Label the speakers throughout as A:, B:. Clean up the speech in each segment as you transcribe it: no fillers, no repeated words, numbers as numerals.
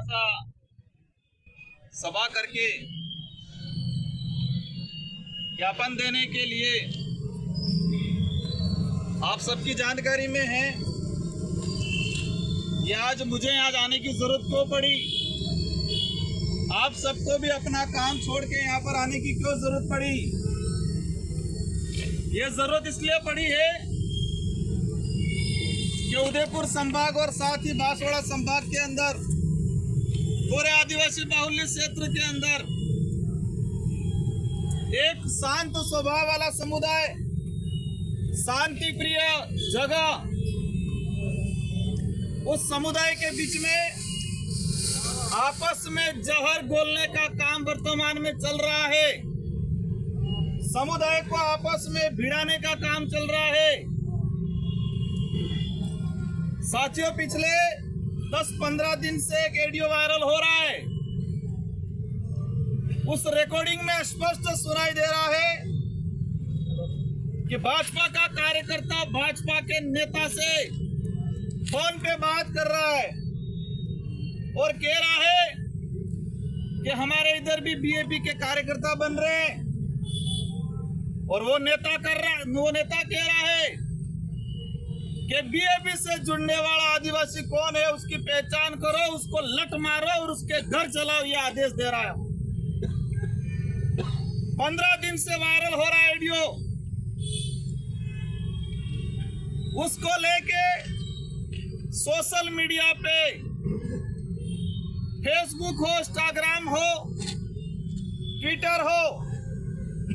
A: सा सभा करके ज्ञापन देने के लिए आप सबकी जानकारी में है। ये आज मुझे यहाँ आने की जरूरत क्यों पड़ी, आप सबको भी अपना काम छोड़ के यहाँ पर आने की क्यों जरूरत पड़ी? ये जरूरत इसलिए पड़ी है कि उदयपुर संभाग और साथ ही बांसवाड़ा संभाग के अंदर पूरे आदिवासी बाहुल्य क्षेत्र के अंदर एक शांत स्वभाव वाला समुदाय, शांति प्रिय जगह, उस समुदाय के बीच में आपस में जहर घोलने का काम वर्तमान में चल रहा है। समुदाय को आपस में भिड़ाने का काम चल रहा है। साथियों, पिछले 10-15 दिन से एक ऑडियो वायरल हो रहा है। उस रिकॉर्डिंग में स्पष्ट सुनाई दे रहा है कि भाजपा का कार्यकर्ता भाजपा के नेता से फोन पे बात कर रहा है और कह रहा है कि हमारे इधर भी बीएपी के कार्यकर्ता बन रहे हैं। और वो नेता कह रहा है कि बीएपी से जुड़ने वाला आदिवासी कौन है, उसकी पहचान करो, उसको लट मारो और उसके घर चलाओ, ये आदेश दे रहा है। 15 दिन से वायरल हो रहा है ऑडियो। उसको लेके सोशल मीडिया पे, फेसबुक हो, इंस्टाग्राम हो, ट्विटर हो,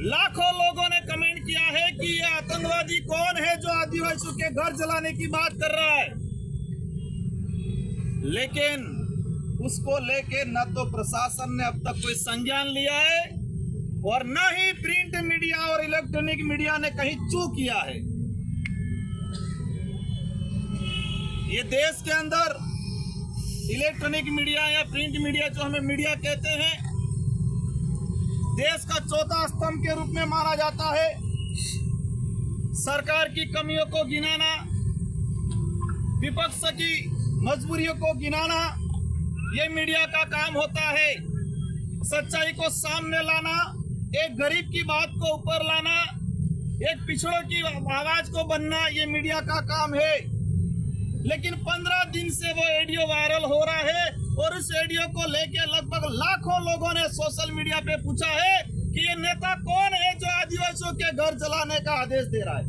A: लाखों लोगों ने कमेंट किया है कि ये आतंकवादी कौन है जो आदिवासियों के घर जलाने की बात कर रहा है। लेकिन उसको लेके न तो प्रशासन ने अब तक कोई संज्ञान लिया है और न ही प्रिंट मीडिया और इलेक्ट्रॉनिक मीडिया ने कहीं चूक किया है। ये देश के अंदर इलेक्ट्रॉनिक मीडिया या प्रिंट मीडिया, जो हमें मीडिया कहते हैं, देश का चौथा स्तंभ के रूप में माना जाता है। सरकार की कमियों को गिनाना, विपक्ष की मजबूरियों को गिनाना, ये मीडिया का काम होता है। सच्चाई को सामने लाना, एक गरीब की बात को ऊपर लाना, एक पिछड़ों की आवाज को बनना, ये मीडिया का काम है। लेकिन 15 दिन से वो ऑडियो वायरल हो रहा है और उस ऑडियो को लेके लगभग लाखों लोगों ने सोशल मीडिया पे पूछा है कि ये नेता कौन है जो आदिवासियों के घर जलाने का आदेश दे रहा है।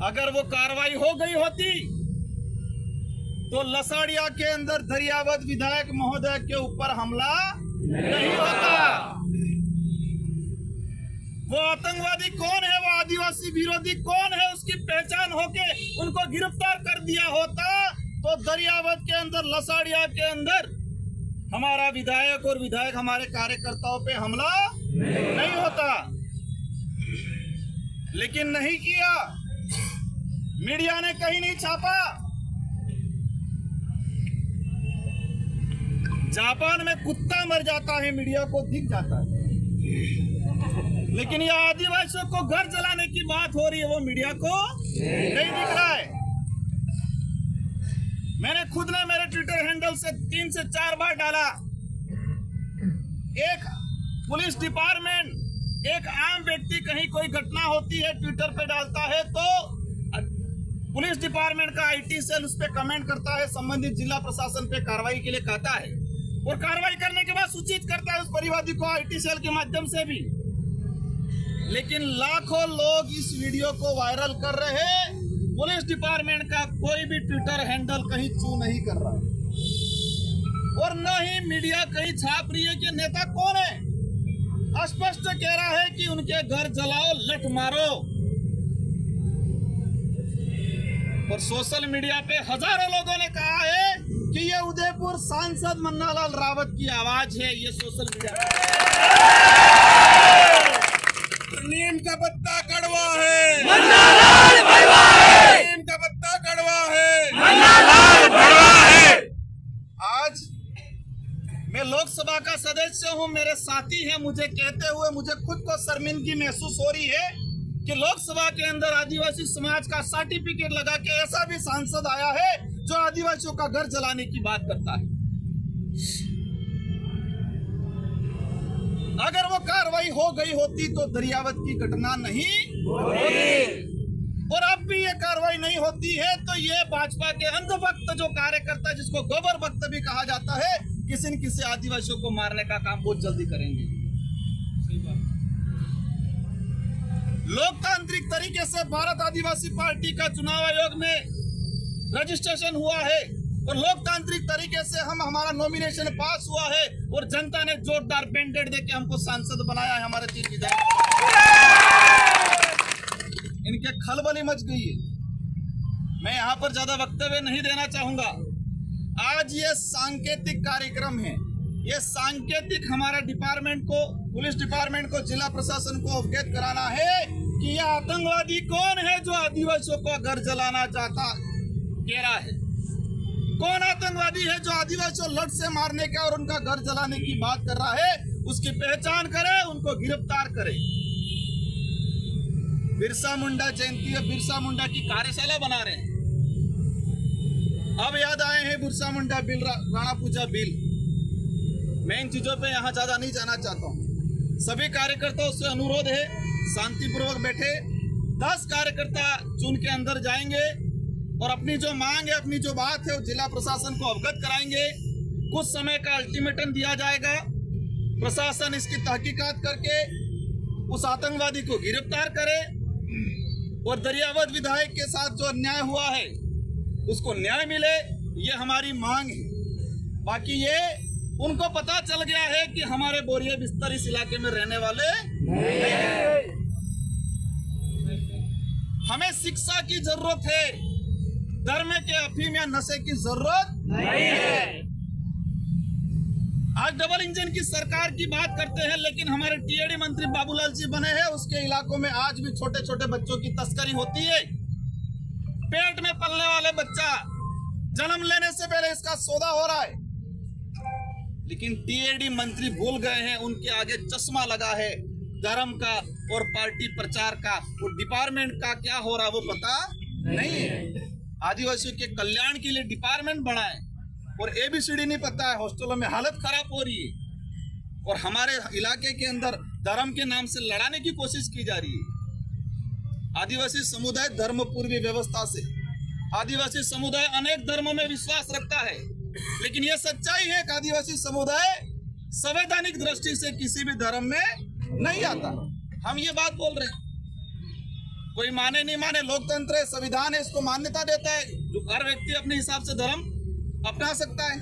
A: अगर वो कार्रवाई हो गई होती तो लसाड़िया के अंदर दरियावत विधायक महोदय के ऊपर हमला नहीं होता। वो आतंकवादी कौन है, वो आदिवासी विरोधी कौन है, उसकी पहचान होके उनको गिरफ्तार कर दिया होता तो दरियावत के अंदर, लसाड़िया के अंदर हमारा विधायक और विधायक हमारे कार्यकर्ताओं पे हमला नहीं होता। लेकिन नहीं किया, मीडिया ने कहीं नहीं छापा। जापान में कुत्ता मर जाता है, मीडिया को दिख जाता है, लेकिन ये आदिवासियों को घर जलाने की बात हो रही है, वो मीडिया को नहीं दिख रहा है। मैंने खुद ने मेरे ट्विटर हैंडल से 3 से 4 बार डाला। एक पुलिस डिपार्टमेंट, एक आम व्यक्ति कहीं कोई घटना होती है ट्विटर पे डालता है तो पुलिस डिपार्टमेंट का आईटी सेल उस पे कमेंट करता है, संबंधित जिला प्रशासन पे कार्रवाई के लिए कहता है और कार्रवाई करने के बाद सूचित करता है उस परिवादी को आईटी सेल के माध्यम से भी। लेकिन लाखों लोग इस वीडियो को वायरल कर रहे हैं, पुलिस डिपार्टमेंट का कोई भी ट्विटर हैंडल कहीं चू नहीं कर रहा है और न ही मीडिया कहीं छाप रही है कि नेता कौन है। स्पष्ट कह रहा है कि उनके घर जलाओ, लट मारो। और सोशल मीडिया पे हजारों लोगों ने कहा है कि ये उदयपुर सांसद मन्नालाल रावत की आवाज है। ये सोशल मीडिया
B: नीम का पत्ता कड़वा है,
C: मन्नालाल भड़वा है,
B: नीम का पत्ता कड़वा है,
C: मन्नालाल भड़वा है।
A: आज मैं लोकसभा का सदस्य हूं, मेरे साथी हैं, मुझे कहते हुए मुझे खुद को शर्मिंदगी महसूस हो रही है कि लोकसभा के अंदर आदिवासी समाज का सर्टिफिकेट लगा के ऐसा भी सांसद आया है जो आदिवासियों का घर जलाने की बात करता है। अगर वो कार्रवाई हो गई होती तो दरियावत की घटना नहीं होती, और अब भी ये कार्रवाई नहीं होती है तो ये भाजपा के अंधभक्त जो कार्यकर्ता, जिसको गोबर भक्त भी कहा जाता है, किसी न किसी आदिवासियों को मारने का काम बहुत जल्दी करेंगे। लोकतांत्रिक तरीके से भारत आदिवासी पार्टी का चुनाव आयोग में रजिस्ट्रेशन हुआ है और लोकतांत्रिक तरीके से हमारा नॉमिनेशन पास हुआ है और जनता ने जोरदार मैंडेट देके हमको सांसद बनाया है। हमारे 3 विधायक, इनके खलबली मच गई है। मैं यहाँ पर ज्यादा वक्तव्य नहीं देना चाहूंगा। आज ये सांकेतिक कार्यक्रम है, ये सांकेतिक हमारा डिपार्टमेंट को, पुलिस डिपार्टमेंट को, जिला प्रशासन को अवगत कराना है कि यह आतंकवादी कौन है जो आदिवासियों को घर जलाना चाहता कह रहा है। कौन आतंकवादी है जो आदिवासियों लट से मारने का और उनका घर जलाने की बात कर रहा है, उसकी पहचान करे, उनको गिरफ्तार करे। बिरसा मुंडा जयंती है, बिरसा मुंडा की कार्यशाला बना रहे हैं। अब याद आए हैं बिरसा मुंडा बिल, राणा पूजा बिल। मैं इन चीजों पे यहाँ ज्यादा नहीं जाना चाहता हूँ। सभी कार्यकर्ताओं से अनुरोध है, शांतिपूर्वक बैठे। 10 कार्यकर्ता चुन के अंदर जाएंगे और अपनी जो मांग है, अपनी जो बात है, वो जिला प्रशासन को अवगत कराएंगे। कुछ समय का अल्टीमेटम दिया जाएगा। प्रशासन इसकी तहकीकात करके उस आतंकवादी को गिरफ्तार करे और दरियावत विधायक के साथ जो अन्याय हुआ है उसको न्याय मिले, ये हमारी मांग है। बाकी ये उनको पता चल गया है कि हमारे बोरिया बिस्तर इस इलाके में रहने वाले नहीं। हमें शिक्षा की जरूरत है, धर्म के अफीम या नशे की जरूरत नहीं है। आज डबल इंजन की सरकार की बात करते हैं, लेकिन हमारे टीएडी मंत्री बाबूलाल जी बने हैं, उसके इलाकों में आज भी छोटे छोटे बच्चों की तस्करी होती है। पेट में पलने वाले बच्चा जन्म लेने से पहले इसका सौदा हो रहा है, लेकिन टीएडी मंत्री भूल गए हैं, उनके आगे चश्मा लगा है धर्म का और पार्टी प्रचार का और डिपार्टमेंट का क्या हो रहा वो पता नहीं है। आदिवासियों के कल्याण के लिए डिपार्टमेंट बनाए और एबीसीडी नहीं पता है। हॉस्टलों में हालत खराब हो रही है और हमारे इलाके के अंदर धर्म के नाम से लड़ाने की कोशिश की जा रही है। आदिवासी समुदाय धर्म पूर्वी व्यवस्था से, आदिवासी समुदाय अनेक धर्मों में विश्वास रखता है, लेकिन यह सच्चाई है कि आदिवासी समुदाय संवैधानिक दृष्टि से किसी भी धर्म में नहीं आता। हम ये बात बोल रहे हैं, कोई माने नहीं माने, लोकतंत्र है, संविधान है, इसको मान्यता देता है। जो हर व्यक्ति अपने हिसाब से धर्म अपना सकता है।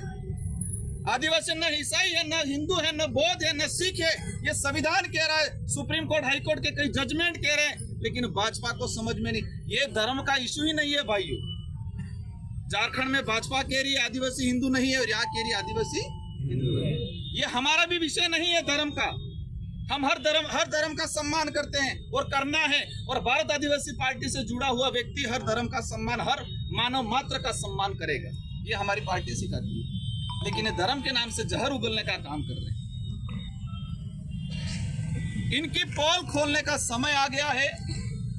A: आदिवासी न ईसाई है, न हिंदू है, न बौद्ध है, न सिख है, ये संविधान कह रहा है। सुप्रीम कोर्ट, हाई कोर्ट के कई जजमेंट कह रहे हैं, लेकिन भाजपा को समझ में नहीं। ये धर्म का इशू ही नहीं है भाइयों। झारखंड में भाजपा कह रही है आदिवासी हिंदू नहीं है और यहाँ कह रही है आदिवासी हिंदू है। ये हमारा भी विषय नहीं है धर्म का। हम हर धर्म का सम्मान करते हैं और करना है, और भारत आदिवासी पार्टी से जुड़ा हुआ व्यक्ति हर धर्म का सम्मान, हर मानव मात्र का सम्मान करेगा। ये हमारी पार्टी सिखाती है, लेकिन ये धर्म के नाम से जहर उगलने का काम कर रहे हैं। इनकी पोल खोलने का समय आ गया है।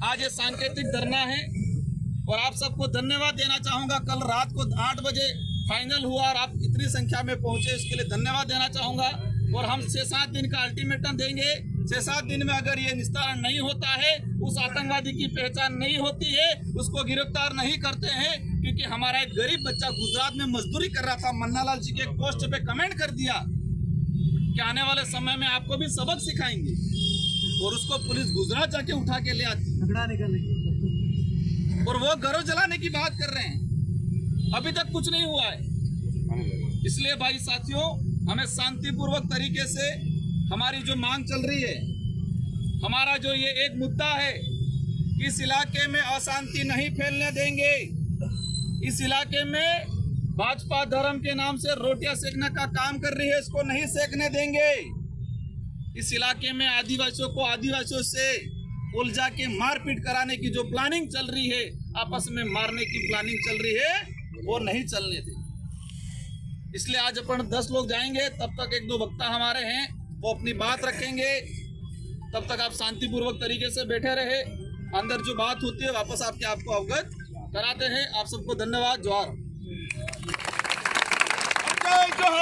A: आज ये सांकेतिक धरना है और आप सबको धन्यवाद देना चाहूंगा। कल रात को 8 बजे फाइनल हुआ और आप इतनी संख्या में पहुंचे, इसके लिए धन्यवाद देना चाहूंगा। और हम 6-7 दिन का अल्टीमेटम देंगे। 6-7 दिन में अगर ये निस्तारण नहीं होता है, उस आतंकवादी की पहचान नहीं होती है, उसको गिरफ्तार नहीं करते हैं, क्योंकि हमारा एक गरीब बच्चा गुजरात में मजदूरी कर रहा था, मन्नालाल जी के एक पोस्ट पे कमेंट कर दिया कि आने वाले समय में आपको भी सबक सिखाएंगे, और उसको पुलिस गुजरात जाके उठा के ले आती और वो घरों जलाने की बात कर रहे हैं। अभी तक कुछ नहीं हुआ है। इसलिए भाई साथियों, हमें शांतिपूर्वक तरीके से हमारी जो मांग चल रही है, हमारा जो ये एक मुद्दा है कि इस इलाके में अशांति नहीं फैलने देंगे। इस इलाके में भाजपा धर्म के नाम से रोटियां सेकने का काम कर रही है, इसको नहीं सेकने देंगे। इस इलाके में आदिवासियों को आदिवासियों से उलझा के मारपीट कराने की जो प्लानिंग चल रही है, आपस में मारने की प्लानिंग चल रही है, वो नहीं चलने देंगे। इसलिए आज अपन 10 लोग जाएंगे, तब तक 1-2 वक्ता हमारे हैं, वो अपनी बात रखेंगे। तब तक आप शांतिपूर्वक तरीके से बैठे रहे। अंदर जो बात होती है वापस आपको अवगत कराते हैं। आप सबको धन्यवाद। जोहार।